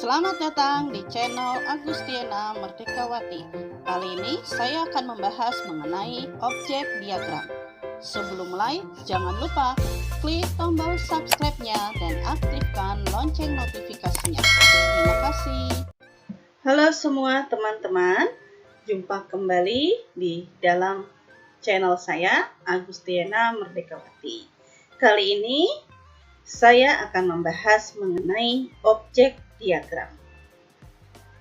Selamat datang di channel Agustiana Merdekawati. Kali ini saya akan membahas mengenai objek diagram. Sebelum mulai, jangan lupa klik tombol subscribe-nya dan aktifkan lonceng notifikasinya. Terima kasih. Halo semua teman-teman, jumpa kembali di dalam channel saya Agustiana Merdekawati. Kali ini saya akan membahas mengenai objek diagram.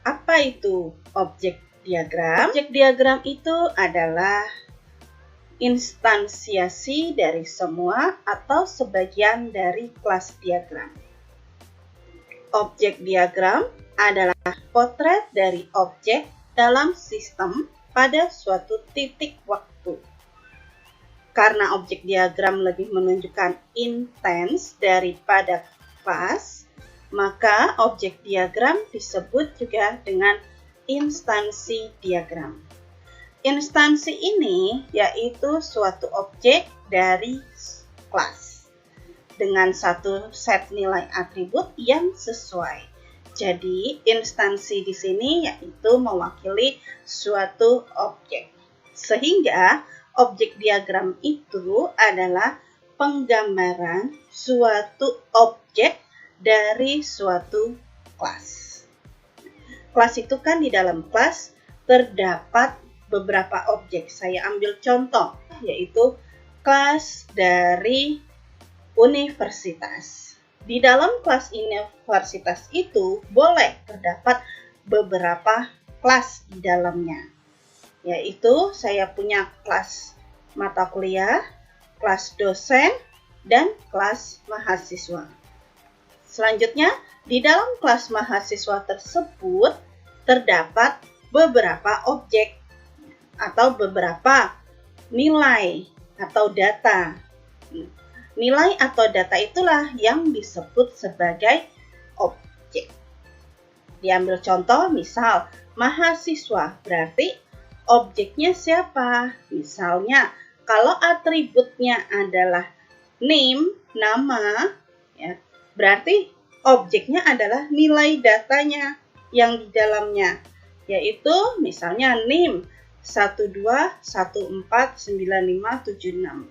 Apa itu objek diagram? Objek diagram itu adalah instansiasi dari semua atau sebagian dari kelas diagram. Objek diagram adalah potret dari objek dalam sistem pada suatu titik waktu. Karena objek diagram lebih menunjukkan intens daripada kelas, maka objek diagram disebut juga dengan instansi diagram. Instansi ini yaitu suatu objek dari kelas dengan satu set nilai atribut yang sesuai. Jadi, instansi di sini yaitu mewakili suatu objek. Sehingga objek diagram itu adalah penggambaran suatu objek dari suatu kelas. Kelas itu kan di dalam kelas terdapat beberapa objek. Saya ambil contoh, yaitu kelas dari universitas. Di dalam kelas universitas itu boleh terdapat beberapa kelas di dalamnya. Yaitu saya punya kelas mata kuliah, kelas dosen, dan kelas mahasiswa. Selanjutnya, di dalam kelas mahasiswa tersebut terdapat beberapa objek atau beberapa nilai atau data. Nilai atau data itulah yang disebut sebagai objek. Diambil contoh, misal mahasiswa, berarti objeknya siapa? Misalnya, kalau atributnya adalah name, nama, ya, berarti objeknya adalah nilai datanya yang di dalamnya, yaitu misalnya name 12149576.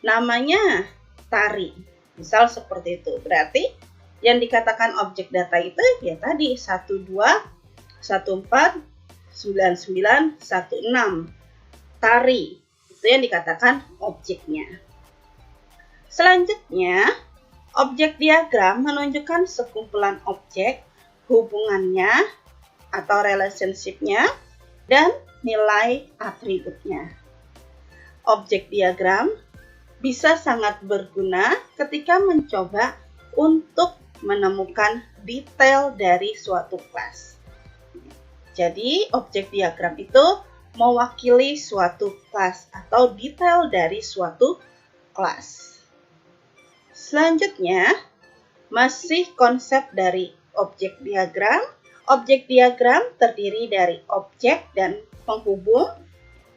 Namanya Tari, misal seperti itu. Berarti yang dikatakan objek data itu ya tadi 12149916 Tari, itu yang dikatakan objeknya. Selanjutnya, objek diagram menunjukkan sekumpulan objek, hubungannya atau relationship-nya, dan nilai atributnya. Objek diagram bisa sangat berguna ketika mencoba untuk menemukan detail dari suatu kelas. Jadi, objek diagram itu mewakili suatu kelas atau detail dari suatu kelas. Selanjutnya, masih konsep dari objek diagram. Objek diagram terdiri dari objek dan penghubung.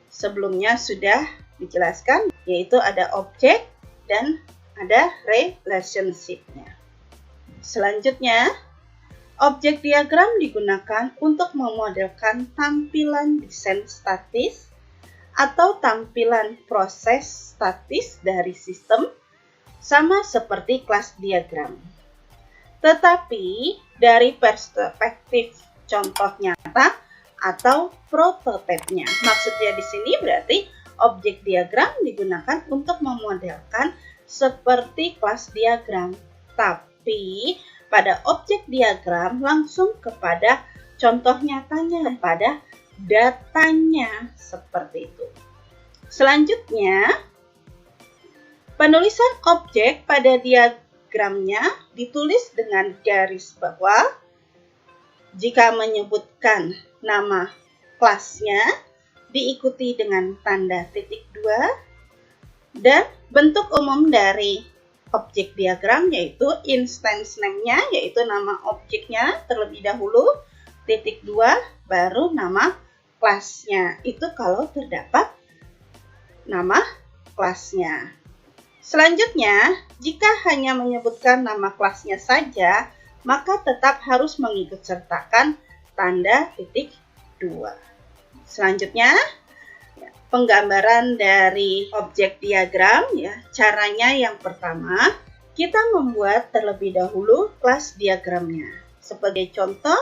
Sebelumnya sudah dijelaskan, yaitu ada objek dan ada relationship-nya. Selanjutnya, objek diagram digunakan untuk memodelkan tampilan desain statis atau tampilan proses statis dari sistem, sama seperti kelas diagram. Tetapi dari perspektif contoh nyata atau prototipenya. Maksudnya di sini berarti objek diagram digunakan untuk memodelkan seperti kelas diagram. Tapi pada objek diagram langsung kepada contoh nyatanya, kepada datanya, seperti itu. Selanjutnya, penulisan objek pada diagramnya ditulis dengan garis bawah. Jika menyebutkan nama kelasnya, diikuti dengan tanda titik 2, dan bentuk umum dari objek diagram yaitu instance name-nya, yaitu nama objeknya terlebih dahulu, titik 2, baru nama kelasnya. Itu kalau terdapat nama kelasnya. Selanjutnya, jika hanya menyebutkan nama kelasnya saja maka tetap harus mengikut sertakan tanda titik 2. Selanjutnya, penggambaran dari objek diagram ya. Caranya yang pertama, kita membuat terlebih dahulu kelas diagramnya. Sebagai contoh,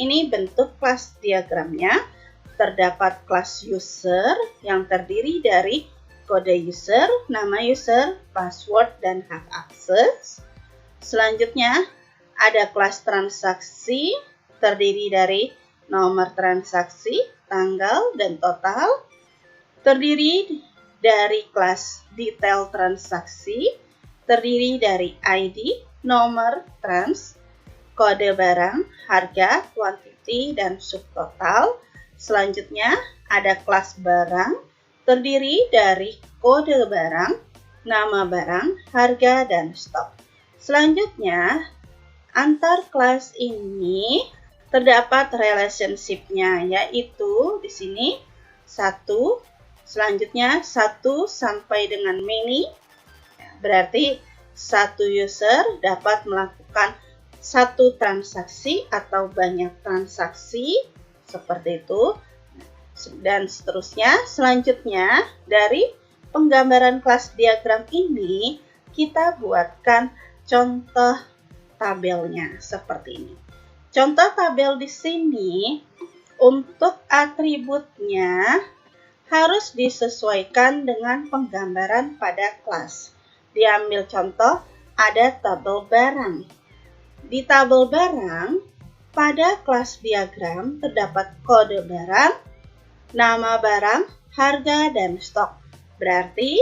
ini bentuk kelas diagramnya. Terdapat kelas user yang terdiri dari kode user, nama user, password, dan hak akses. Selanjutnya, ada kelas transaksi terdiri dari nomor transaksi, tanggal, dan total. Terdiri dari kelas detail transaksi, terdiri dari ID, nomor trans, kode barang, harga, quantity, dan subtotal. Selanjutnya, ada kelas barang, terdiri dari kode barang, nama barang, harga, dan stok. Selanjutnya, antar kelas ini terdapat relationship-nya, yaitu di sini 1, selanjutnya 1 sampai dengan many, berarti satu user dapat melakukan satu transaksi atau banyak transaksi, seperti itu, dan seterusnya. Selanjutnya, dari penggambaran kelas diagram ini, kita buatkan contoh tabelnya seperti ini. Contoh tabel di sini untuk atributnya harus disesuaikan dengan penggambaran pada kelas. Diambil contoh, ada tabel barang. Di tabel barang, pada kelas diagram terdapat kode barang, nama barang, harga, dan stok. Berarti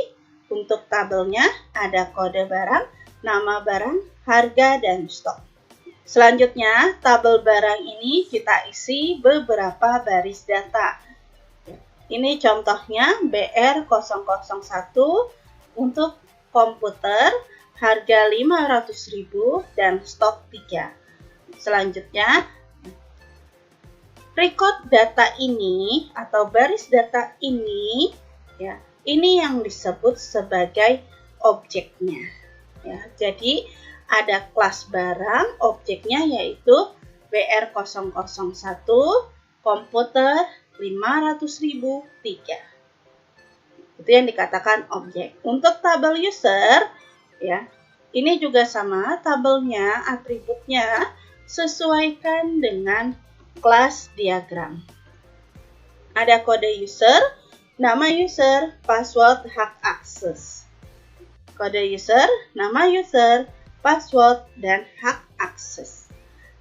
untuk tabelnya ada kode barang, nama barang, harga, dan stok. Selanjutnya, tabel barang ini kita isi beberapa baris data. Ini contohnya BR001 untuk komputer, harga 500.000 dan stok 3. Selanjutnya, record data ini atau baris data ini ya, ini yang disebut sebagai objeknya. Ya, jadi ada kelas barang, objeknya yaitu BR001, komputer 500.000 3. Itu yang dikatakan objek. Untuk tabel user, ya, ini juga sama, tabelnya, atributnya sesuaikan dengan kelas diagram. Ada kode user, nama user, password, hak akses. Kode user, nama user, password, dan hak akses.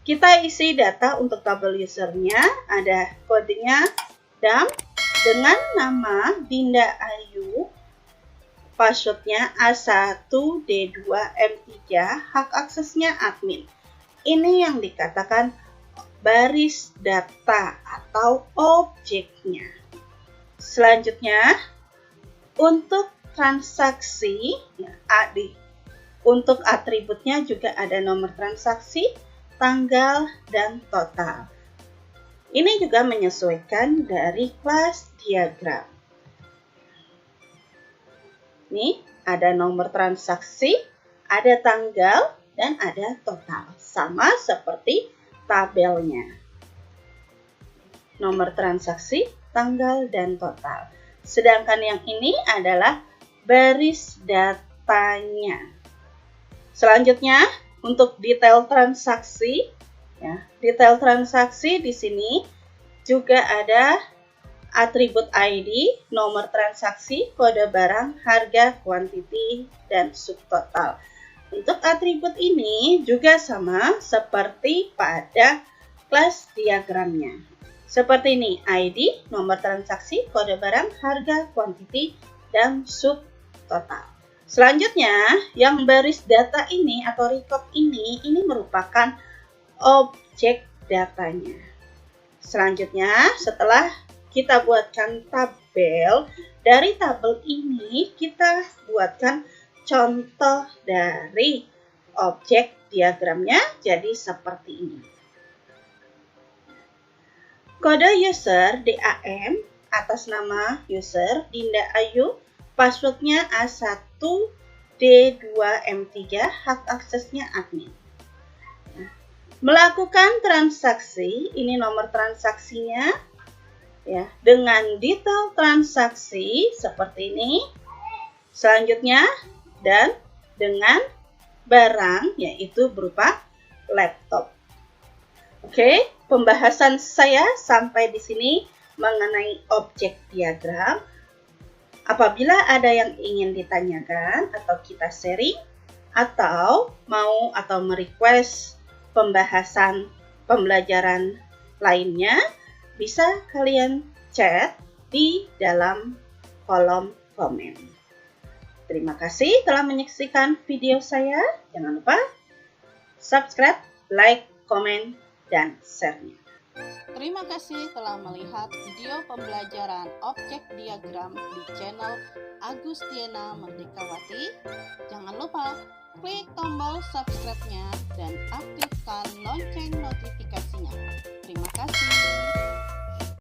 Kita isi data untuk tabel usernya, ada kodenya DAM dengan nama Dinda Ayu, passwordnya A1D2M3, hak aksesnya admin. Ini yang dikatakan baris data atau objeknya. Selanjutnya, untuk transaksi, untuk atributnya juga ada nomor transaksi, tanggal, dan total. Ini juga menyesuaikan dari kelas diagram. Ini ada nomor transaksi, ada tanggal, dan ada total. Sama seperti tabelnya. Nomor transaksi, tanggal, dan total. Sedangkan yang ini adalah baris datanya. Selanjutnya, untuk detail transaksi, ya, detail transaksi di sini juga ada atribut ID, nomor transaksi, kode barang, harga, quantity, dan subtotal. Untuk atribut ini juga sama seperti pada kelas diagramnya. Seperti ini, ID, nomor transaksi, kode barang, harga, quantity, dan subtotal. Selanjutnya, yang baris data ini atau record ini merupakan objek datanya. Selanjutnya, setelah kita buatkan tabel, dari tabel ini kita buatkan contoh dari objek diagramnya jadi seperti ini. Kode user DAM atas nama user Dinda Ayu, passwordnya A1D2M3, hak aksesnya admin. Nah, Melakukan transaksi, ini nomor transaksinya, ya, dengan detail transaksi seperti ini. Selanjutnya, dan dengan barang, yaitu berupa laptop. Oke, pembahasan saya sampai di sini mengenai objek diagram. Apabila ada yang ingin ditanyakan atau kita sharing, atau mau atau merequest pembahasan pembelajaran lainnya, bisa kalian chat di dalam kolom komen. Terima kasih telah menyaksikan video saya. Jangan lupa subscribe, like, komen, dan share-nya. Terima kasih telah melihat video pembelajaran objek diagram di channel Agustiana Merdekawati. Jangan lupa klik tombol subscribe-nya dan aktifkan lonceng notifikasinya. Terima kasih.